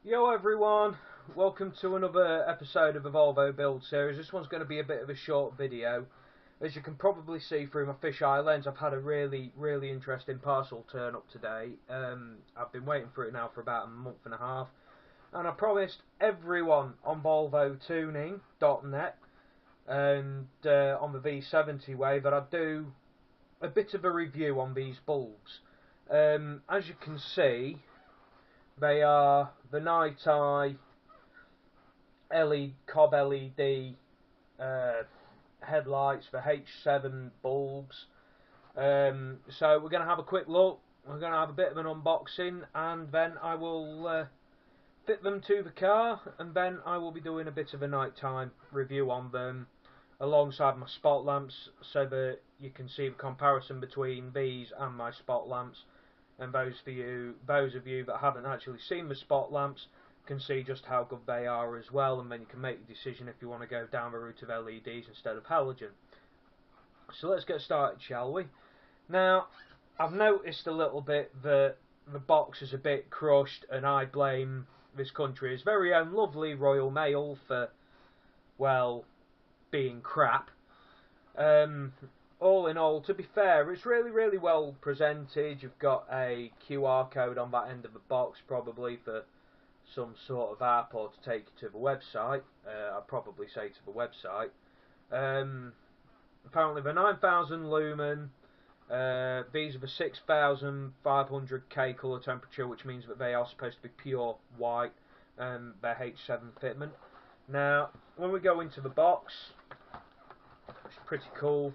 Yo everyone, welcome to another episode of the Volvo build series. This one's going to be a bit of a short video. As you can probably see through my fisheye lens, I've had a really interesting parcel turn up today. I've been waiting for it now for about a month and a half, and I promised everyone on volvotuning.net and on the V70 way that I'd do a bit of a review on these bulbs. As you can see, they are the night eye cob LED headlights for H7 bulbs. So we're going to have a quick look. We're going to have a bit of an unboxing, and then I will fit them to the car, and then I will be doing a bit of a nighttime review on them alongside my spot lamps, so that you can see the comparison between these and my spot lamps. And those of you that haven't actually seen the spot lamps can see just how good they are as well, and then you can make a decision if you want to go down the route of LEDs instead of halogen. So let's get started, shall we? Now, I've noticed a little bit that the box is a bit crushed, and I blame this country's very own lovely Royal Mail for, well, being crap. All in all, to be fair, it's really well presented. You've got a QR code on that end of the box, probably for some sort of app or to take you to the website. I'd probably say to the website. Apparently the 9000 lumen, these are the 6500K colour temperature, which means that they are supposed to be pure white, and they're H7 fitment. Now, when we go into the box, it's pretty cool.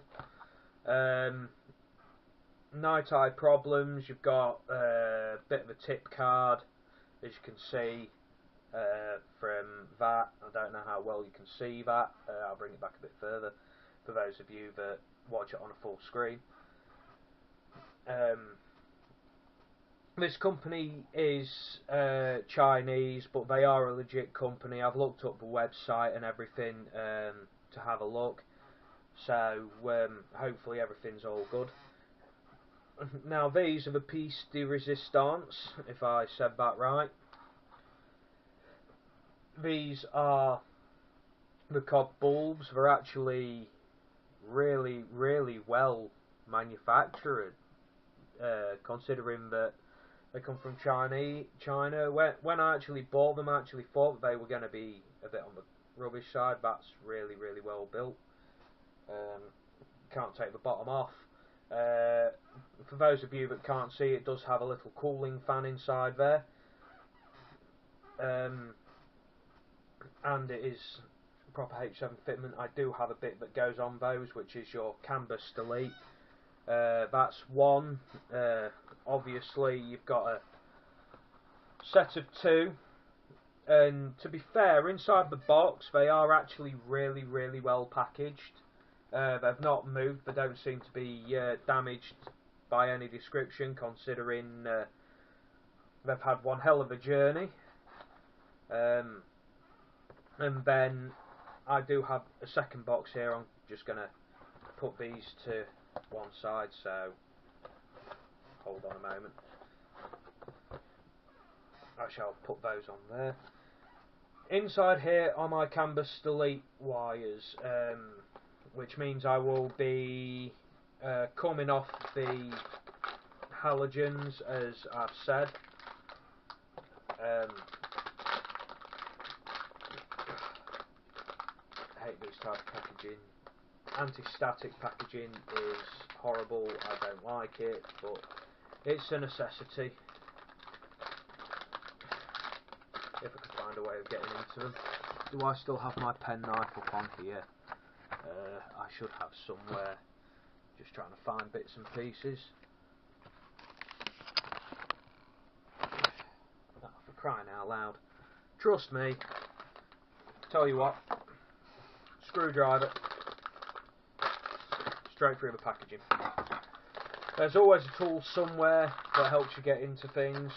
Night eye problems, you've got a bit of a tip card, as you can see from that. I don't know how well you can see that. I'll bring it back a bit further for those of you that watch it on a full screen. This company is Chinese, but they are a legit company. I've looked up the website and everything to have a look. So hopefully everything's all good. Now these are the piece de resistance, if I said that right. These are the cob bulbs. They're actually really well manufactured, considering that they come from China. When I actually bought them, I actually thought that they were going to be a bit on the rubbish side. That's really well built. Can't take the bottom off. For those of you that can't see, it does have a little cooling fan inside there, and it is proper H7 fitment. I do have a bit that goes on those, which is your canvas delete. That's one. Obviously you've got a set of two, and to be fair, inside the box they are actually really well packaged. They've not moved. They don't seem to be damaged by any description, considering they've had one hell of a journey. And then I do have a second box here. I'm just going to put these to one side, so hold on a moment. I shall put those on there. Inside here are my canvas delete wires, which means I will be coming off the halogens, as I've said. I hate this type of packaging. Anti-static packaging is horrible. I don't like it, but it's a necessity if I can find a way of getting into them. Do I still have my pen knife up on here? I should have somewhere. Just trying to find bits and pieces. Oh, for crying out loud. Trust me. Tell you what. Screwdriver. Straight through the packaging. There's always a tool somewhere that helps you get into things.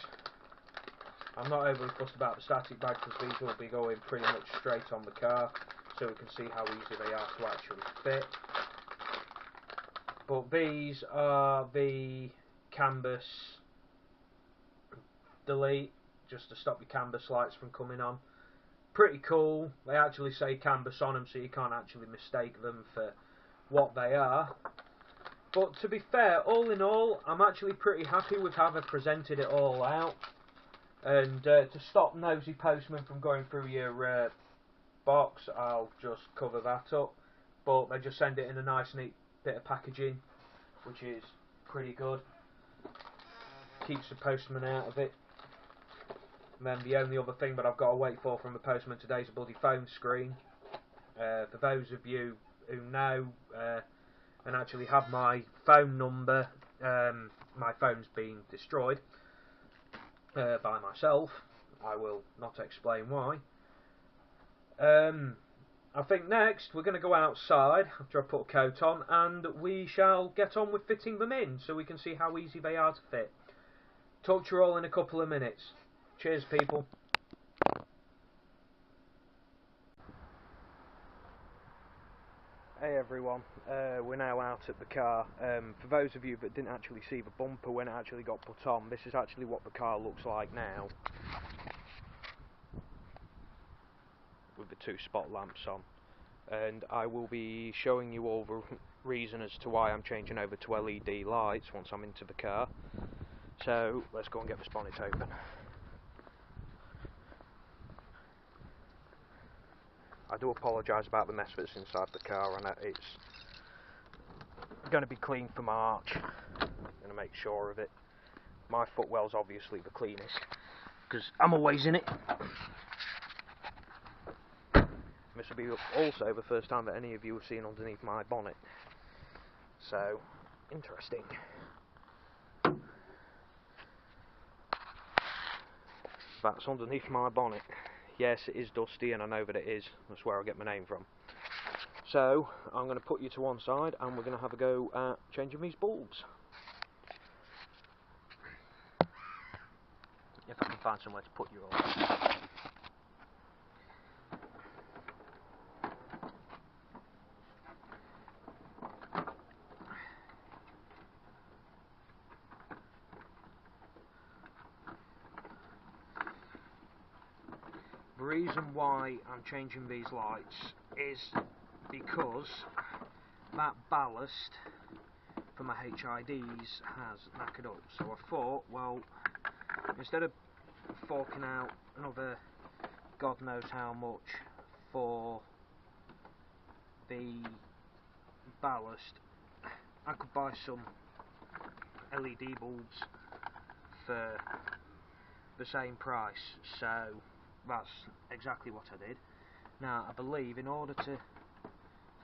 I'm not overly fussed about the static bag, because these will be going pretty much straight on the car, so we can see how easy they are to actually fit. But these are the canvas delete just to stop your canvas lights from coming on. Pretty cool. They actually say canvas on them, so you can't actually mistake them for what they are. But to be fair, all in all, I'm actually pretty happy with how they've presented it all out. And to stop nosy postmen from going through your box, I'll just cover that up. But they just send it in a nice neat bit of packaging, which is pretty good. Keeps the postman out of it. And then the only other thing that I've got to wait for from the postman today is a bloody phone screen. For those of you who know and actually have my phone number, my phone's been destroyed by myself. I will not explain why. I think next we're going to go outside after I put a coat on, and we shall get on with fitting them in so we can see how easy they are to fit. Talk to you all in a couple of minutes. Cheers, people. Hey everyone, we're now out at the car. For those of you that didn't actually see the bumper when it actually got put on, this is actually what the car looks like now, with the two spot lamps on. And I will be showing you all the reason as to why I'm changing over to LED lights once I'm into the car. So let's go and get this bonnet open. I do apologise about the mess that's inside the car, and it's going to be clean for March. I'm going to make sure of it. My footwell's obviously the cleanest, because I'm always in it. This will be also the first time that any of you have seen underneath my bonnet. So, interesting. That's underneath my bonnet. Yes, it is dusty, and I know that it is. That's where I get my name from. So, I'm going to put you to one side, and we're going to have a go at changing these bulbs. If I can find somewhere to put you all. The reason why I'm changing these lights is because that ballast for my HIDs has knackered up. So I thought, well, instead of forking out another God knows how much for the ballast, I could buy some LED bulbs for the same price. So that's exactly what I did. Now I believe in order to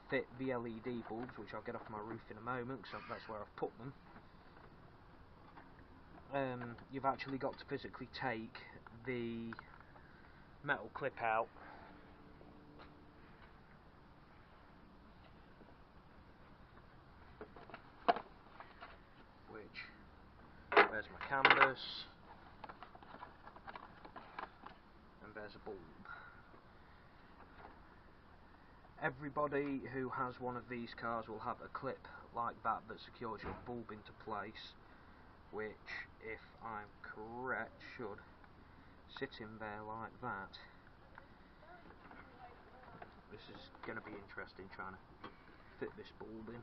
fit the LED bulbs, which I'll get off my roof in a moment because that's where I've put them, you've actually got to physically take the metal clip out, which, there's my canvas, and there's a bulb. Everybody who has one of these cars will have a clip like that that secures your bulb into place, which, if I'm correct, should sit in there like that. This is going to be interesting trying to fit this bulb in.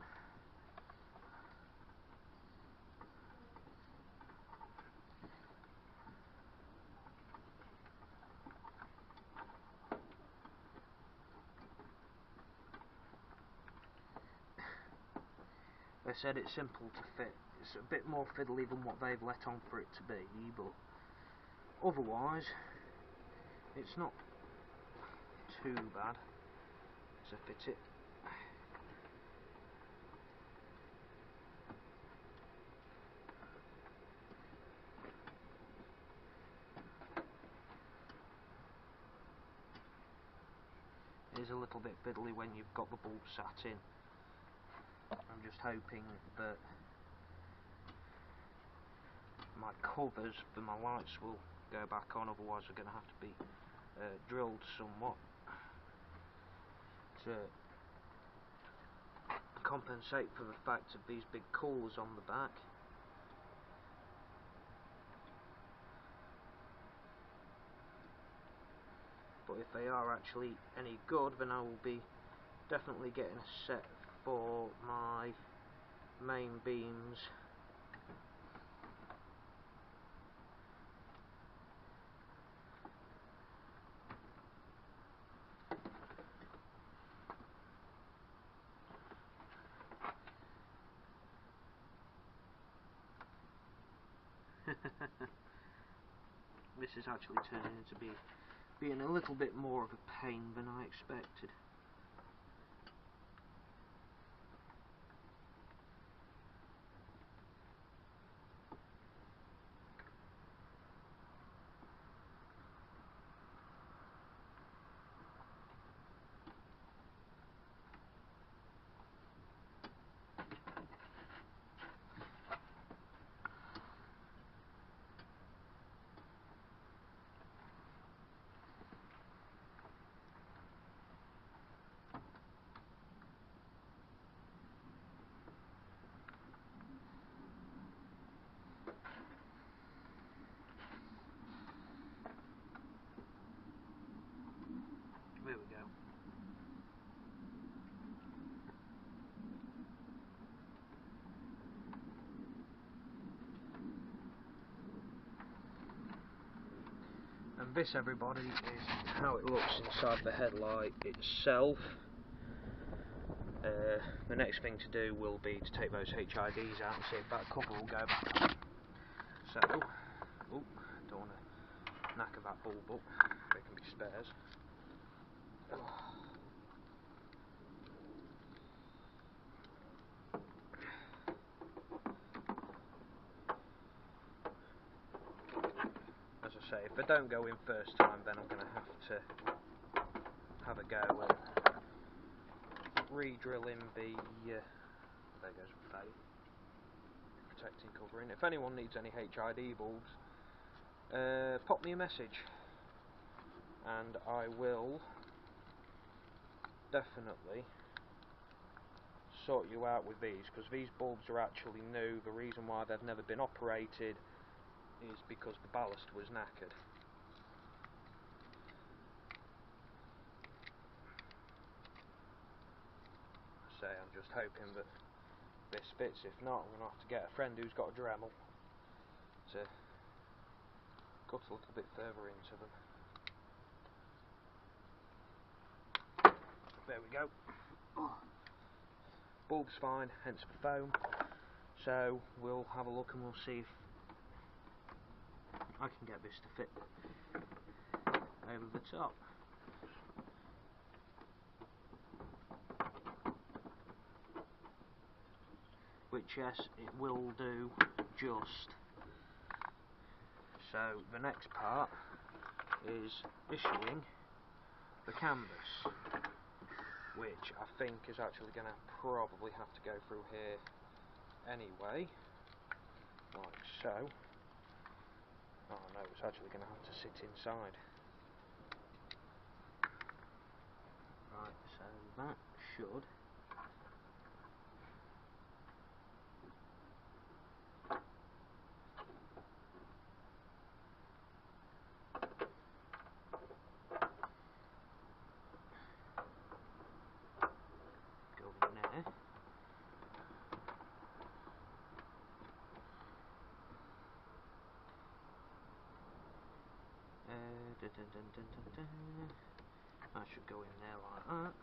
They said it's simple to fit. It's a bit more fiddly than what they've let on for it to be, but otherwise it's not too bad to fit it. It is a little bit fiddly when you've got the bulb sat in. I'm just hoping that my covers for my lights will go back on, otherwise they're going to have to be drilled somewhat to compensate for the fact of these big cores on the back. but if they are actually any good, then I will be definitely getting a set for my main beams. This is actually turning into being a little bit more of a pain than I expected. There we go. And this, everybody, is how it looks inside the headlight itself. The next thing to do will be to take those HIDs out and see if that cover will go back. So, oh, don't want to knacker that bulb up, there can be spares. As I say, if I don't go in first time, then I'm going to have a go at re-drilling the there goes the protecting covering. If anyone needs any HID bulbs, pop me a message and I will definitely sort you out with these, because these bulbs are actually new. The reason why they've never been operated is because the ballast was knackered. So I'm just hoping that this fits. If not, I'm going to have to get a friend who's got a Dremel to cut a little bit further into them. There we go. Bulb's fine, hence the foam. So we'll have a look and we'll see if I can get this to fit over the top. Which, yes, it will do just. So the next part is issuing the canvas, which I think is actually going to probably have to go through here anyway, like so. Oh no, it's actually going to have to sit inside. Right, so that should go in there. That should go in there like that.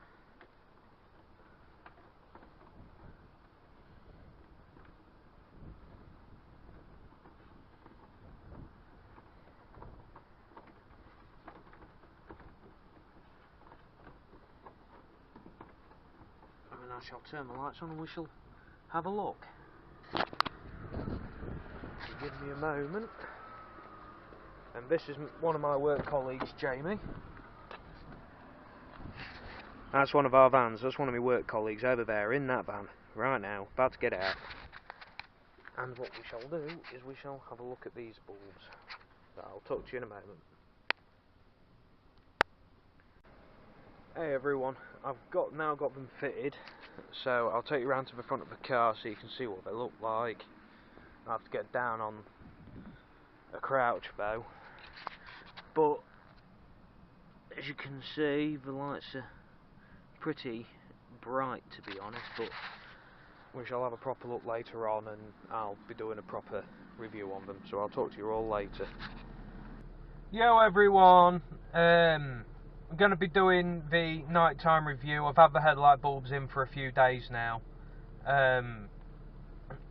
And then I shall turn the lights on and we shall have a look. Give me a moment. And this is one of my work colleagues, Jamie. That's one of our vans. That's one of my work colleagues over there in that van right now, about to get out. And what we shall do is we shall have a look at these bulbs. I'll talk to you in a moment. Hey everyone, I've now got them fitted, so I'll take you around to the front of the car so you can see what they look like. I have to get down on a crouch bow, but as you can see, the lights are pretty bright, to be honest, but we shall have a proper look later on, and I'll be doing a proper review on them, so I'll talk to you all later. Yo everyone, I'm going to be doing the nighttime review. I've had the headlight bulbs in for a few days now.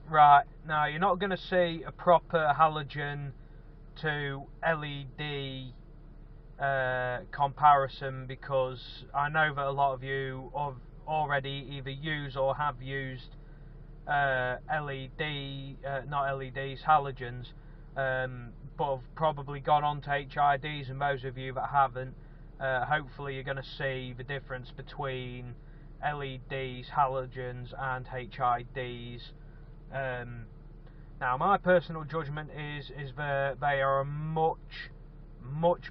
Right, now you're not going to see a proper halogen to LED comparison, because I know that a lot of you have already either use or have used halogens, but have probably gone on to HIDs, and those of you that haven't, hopefully you're going to see the difference between LEDs, halogens and HIDs. Now my personal judgment is that they are a much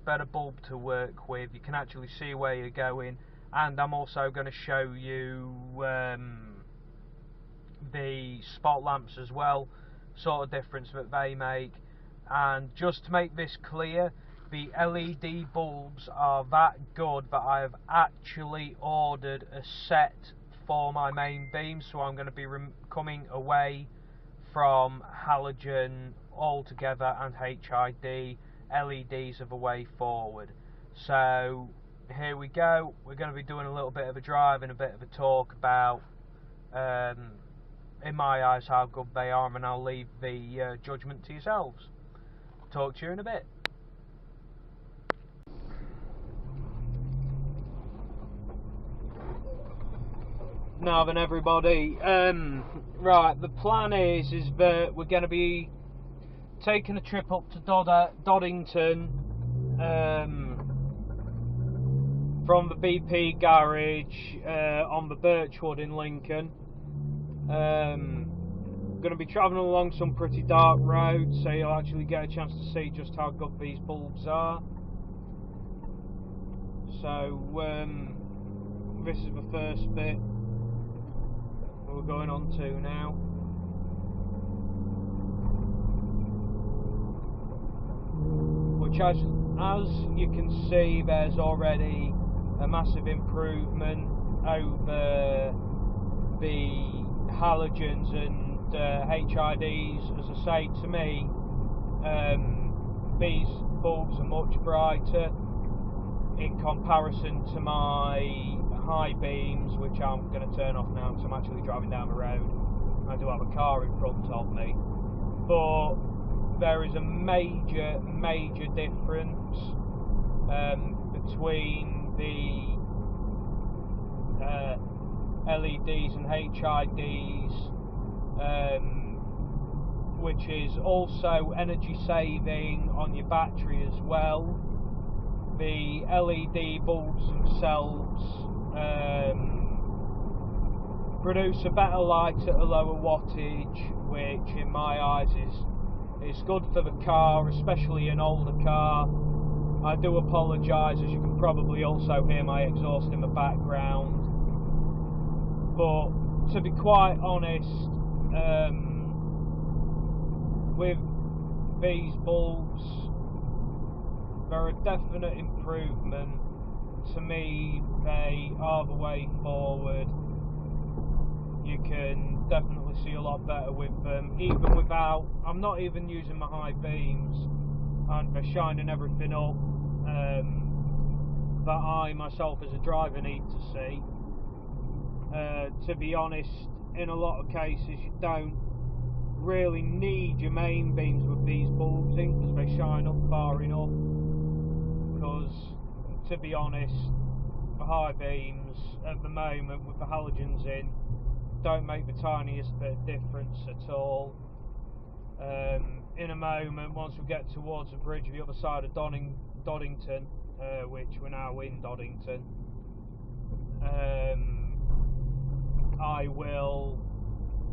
better bulb to work with. You can actually see where you're going, and I'm also going to show you the spot lamps as well, sort of difference that they make. And just to make this clear, the LED bulbs are that good that I have actually ordered a set for my main beam, so I'm going to be coming away from halogen altogether, and HID. LEDs are the way forward. So here we go. We're going to be doing a little bit of a drive and a bit of a talk about, in my eyes, how good they are, and I'll leave the judgment to yourselves. Talk to you in a bit. Now then everybody, right, the plan is that we're going to be taking a trip up to Doddington from the BP garage on the Birchwood in Lincoln. Going to be travelling along some pretty dark roads, so you'll actually get a chance to see just how good these bulbs are. So this is the first bit we're going on to now. Which, as you can see, there's already a massive improvement over the halogens and HIDs. As I say, to me, these bulbs are much brighter in comparison to my high beams, which I'm going to turn off now because I'm actually driving down the road. I do have a car in front of me, but there is a major difference between the LEDs and HIDs, which is also energy saving on your battery as well. The LED bulbs themselves produce a better light at a lower wattage, which in my eyes is good for the car, especially an older car. I do apologise, as you can probably also hear my exhaust in the background, but to be quite honest, with these bulbs, they're a definite improvement. To me, they are the way forward. You can definitely see a lot better with them, even without, I'm not even using my high beams, and they're shining everything up that I myself as a driver need to see. To be honest, in a lot of cases you don't really need your main beams with these bulbs in, because they shine up far enough. Because, to be honest, the high beams at the moment with the halogens in don't make the tiniest bit of difference at all. In a moment, once we get towards the bridge the other side of Doddington, which we're now in Doddington, I will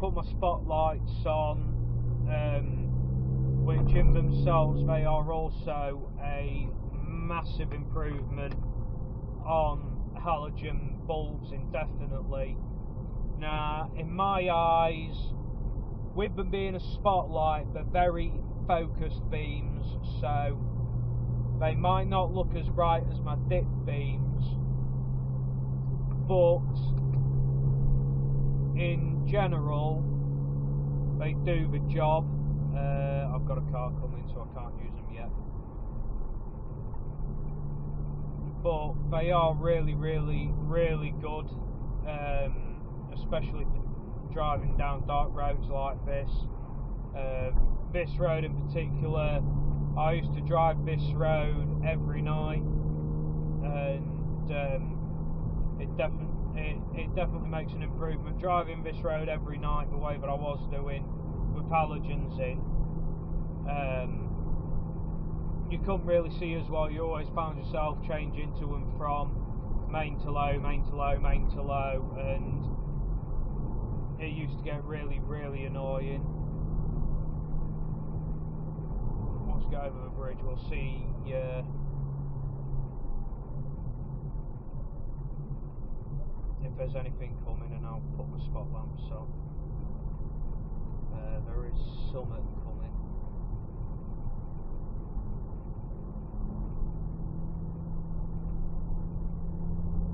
put my spotlights on, which in themselves they are also a massive improvement on halogen bulbs indefinitely. Now, in my eyes, with them being a spotlight, they're very focused beams, so They might not look as bright as my dip beams, but in general they do the job. I've got a car coming, so I can't use them yet, but they are really good, especially for driving down dark roads like this. This road in particular, I used to drive this road every night, and it definitely makes an improvement. Driving this road every night the way that I was doing with halogens in, you couldn't really see as well. You always found yourself changing to and from main to low, main to low, main to low, and it used to get really annoying. Once we get over the bridge, we'll see if there's anything coming, and I'll put my spot lamps on. There is something coming.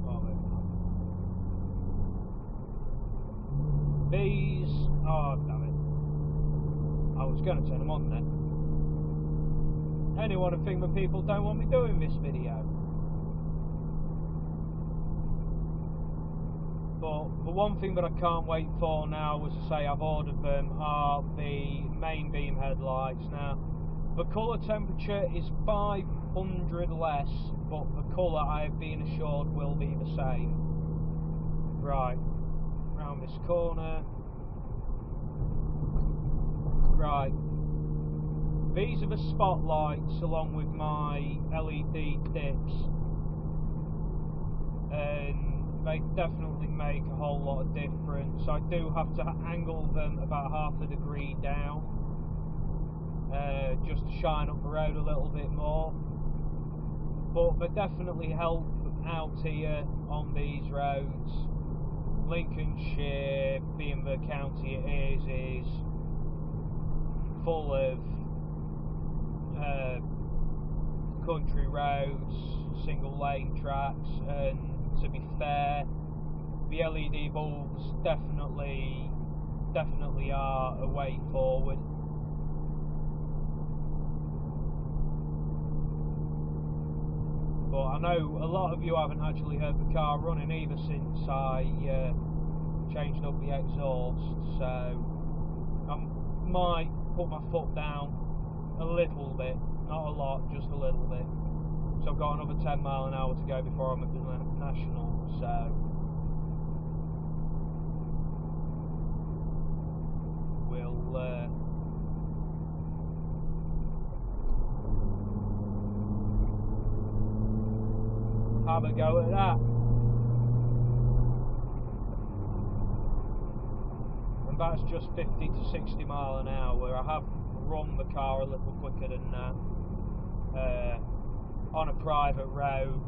Oh, there we go. These, oh damn it, I was going to turn them on then. Anyone would think that people don't want me doing this video. But the one thing that I can't wait for now, as I say, I've ordered them, are the main beam headlights. Now, the colour temperature is 500 less, but the colour I have been assured will be the same. Right, round this corner. Right, these are the spotlights along with my LED dips, and they definitely make a whole lot of difference. I do have to angle them about half a degree down, just to shine up the road a little bit more, but they definitely help out here on these roads. Lincolnshire, being the county it is full of country roads, single lane tracks, and to be fair, the LED bulbs definitely are a way forward. But I know a lot of you haven't actually heard the car running either since I changed up the exhaust, so I might put my foot down a little bit, not a lot, just a little bit. So I've got another 10 mile an hour to go before I'm at the National, so we'll have a go at that. And that's just 50 to 60 mile an hour. I have run the car a little quicker than that on a private road,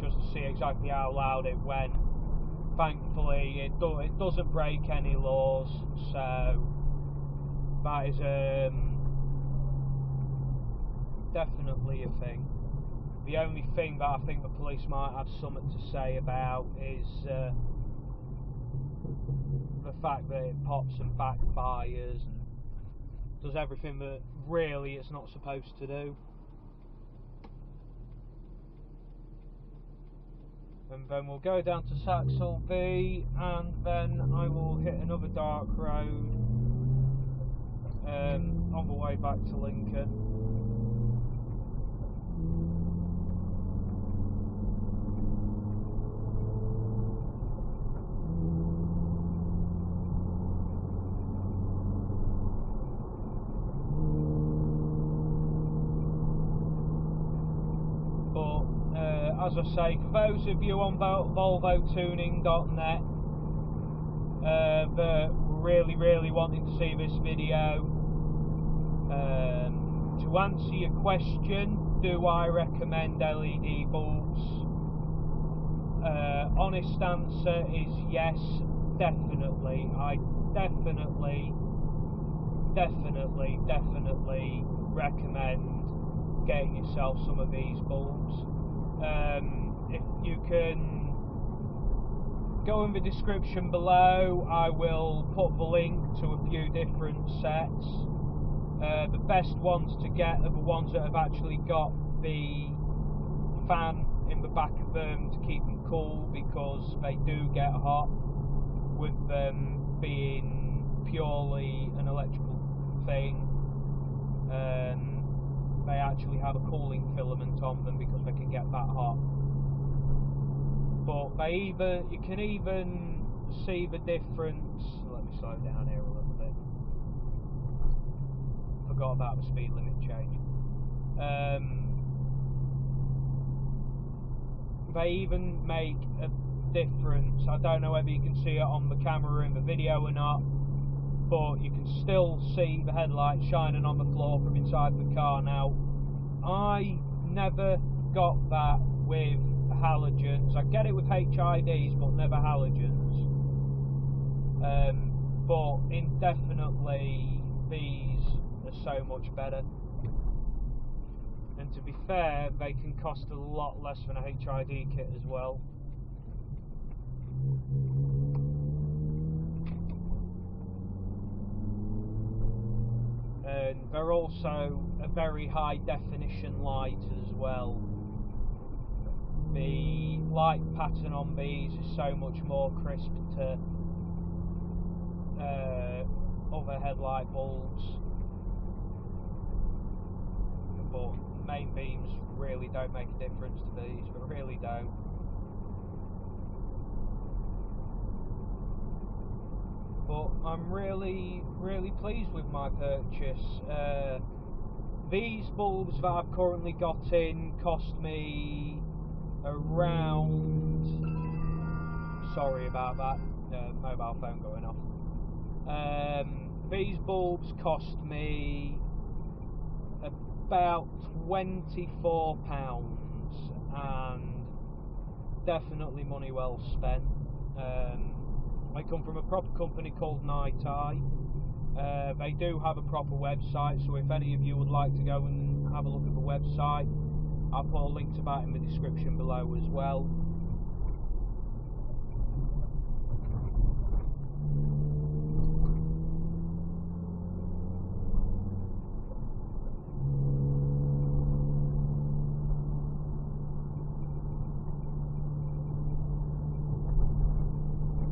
just to see exactly how loud it went. Thankfully it doesn't break any laws, so that is definitely a thing. The only thing that I think the police might have something to say about is the fact that it pops and backfires and does everything that really it's not supposed to do. And then we'll go down to Saxelby, and then I will hit another dark road on the way back to Lincoln. As I say, for those of you on volvotuning.net that really wanting to see this video, to answer your question, do I recommend LED bulbs? Honest answer is yes, definitely. I definitely recommend getting yourself some of these bulbs. If you can go in the description below, I will put the link to a few different sets. The best ones to get are the ones that have actually got the fan in the back of them to keep them cool, because they do get hot with them being purely an electrical thing. They actually have a cooling filament on them because they can get that hot. But you can even see the difference. Let me slow down here a little bit. Forgot about the speed limit change. They even make a difference. I don't know whether you can see it on the camera in the video or not, but you can still see the headlight shining on the floor from inside the car. Now, I never got that with halogens. I get it with HIDs, but never halogens. But indefinitely these are so much better. And to be fair, they can cost a lot less than a HID kit as well. And they're also a very high definition light as well. The light pattern on these is so much more crisp to other headlight bulbs, but main beams really don't make a difference to these, but really don't. But I'm really pleased with my purchase. These bulbs that I've currently got in cost me around, sorry about that, mobile phone going off. These bulbs cost me about £24, and definitely money well spent. I come from a proper company called Night Eye. They do have a proper website, so if any of you would like to go and have a look at the website, I'll put a link to that in the description below as well.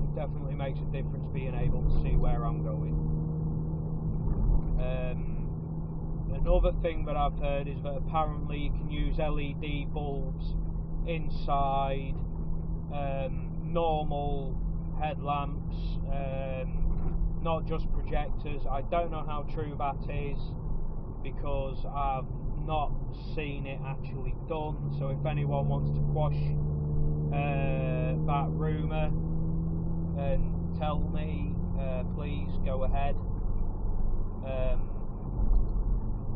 It definitely makes a difference being able to see where I'm going. Another thing that I've heard is that apparently you can use LED bulbs inside normal headlamps, not just projectors. I don't know how true that is, because I've not seen it actually done, so if anyone wants to quash that rumour and tell me, please go ahead.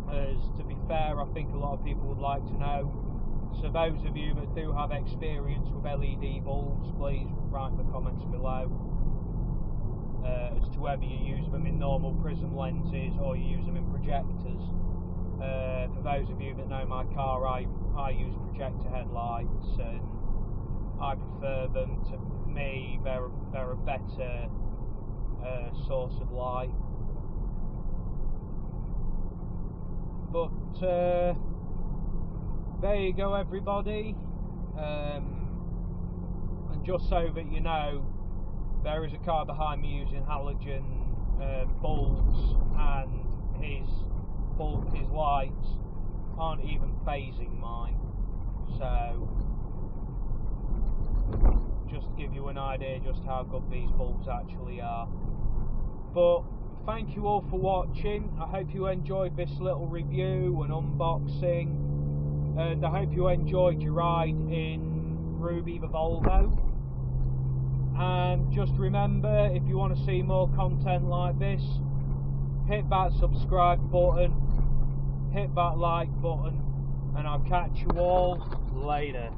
As to be fair, I think a lot of people would like to know. So those of you that do have experience with LED bulbs, please write in the comments below as to whether you use them in normal prism lenses or you use them in projectors. For those of you that know my car, I use projector headlights, and I prefer them. To me, they're a better source of light. But there you go, everybody. And just so that you know, there is a car behind me using halogen bulbs, and his lights aren't even phasing mine. So just to give you an idea just how good these bulbs actually are. But thank you all for watching. I hope you enjoyed this little review and unboxing, and I hope you enjoyed your ride in Reveiw the Volvo. And just remember, if you want to see more content like this, hit that subscribe button, hit that like button, and I'll catch you all later.